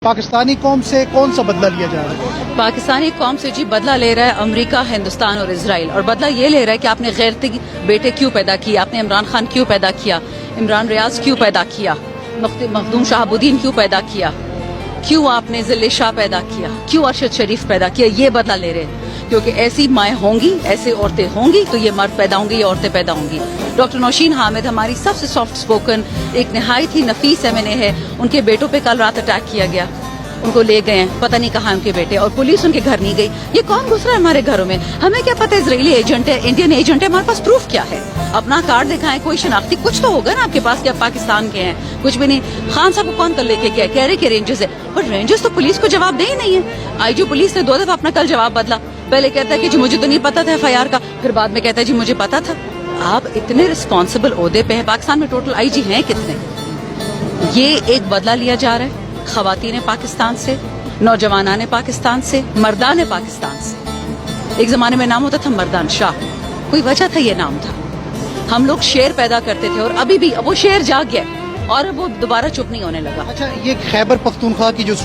पाकिस्तानी कौम से कौन सा बदला लिया जा रहा है? पाकिस्तानी कौम से जी बदला ले रहा है अमेरिका, हिंदुस्तान और इजराइल। और बदला ये ले रहा है कि आपने गैरती बेटे क्यों पैदा किए, आपने इमरान खान क्यों पैदा किया, इमरान रियाज क्यों पैदा किया, मखदूम शहाबुद्दीन क्यों पैदा किया, क्यों आपने जिले शाह पैदा किया, क्यों अरशद शरीफ पैदा किया, ये बदला ले रहे हैं। क्योंकि ऐसी माएँ होंगी, ऐसे औरतें होंगी तो ये मर्द पैदा होंगे, ये औरतें पैदा होंगी। डॉक्टर नौशीन हामिद हमारी सबसे सॉफ्ट स्पोकन, एक नहायत ही नफीस एमएनए है। उनके बेटों पे कल रात अटैक किया गया, उनको ले गए हैं, पता नहीं कहाँ उनके बेटे, और पुलिस उनके घर नहीं गई। ये कौन घुस रहा है हमारे घरों में? हमें क्या पता इजरायली एजेंट है, इंडियन एजेंट है, हमारे पास प्रूफ क्या है? अपना कार्ड दिखाएं, कोई शनाख्ती कुछ तो होगा ना आपके पास कि आप पाकिस्तान के हैं। कुछ भी नहीं। खान साहब को कौन कल लेके गया? कह रहे कि रेंजर्स है, पर रेंजर्स तो पुलिस को जवाब दे ही नहीं है। आईजी पुलिस ने 2 दफा अपना कल जवाब बदला। पहले कहता है कि जी मुझे तो नहीं पता था एफआईआर का, फिर बाद में कहता है जी मुझे पता था। आप इतने रिस्पॉन्सिबल ओहदे पे हैं, पाकिस्तान में टोटल आईजी हैं कितने? ये एक बदला लिया जा रहा है खवातीन पाकिस्तान से, नौजवानान पाकिस्तान से, मर्दान पाकिस्तान से। एक जमाने में नाम होता था मर्दान शाह, कोई वजह था ये नाम था। हम लोग शेर पैदा करते थे और अभी भी वो शेर जाग गया और वो दोबारा चुप नहीं होने लगा। अच्छा, ये खैबर पख्तूनख्वा की जो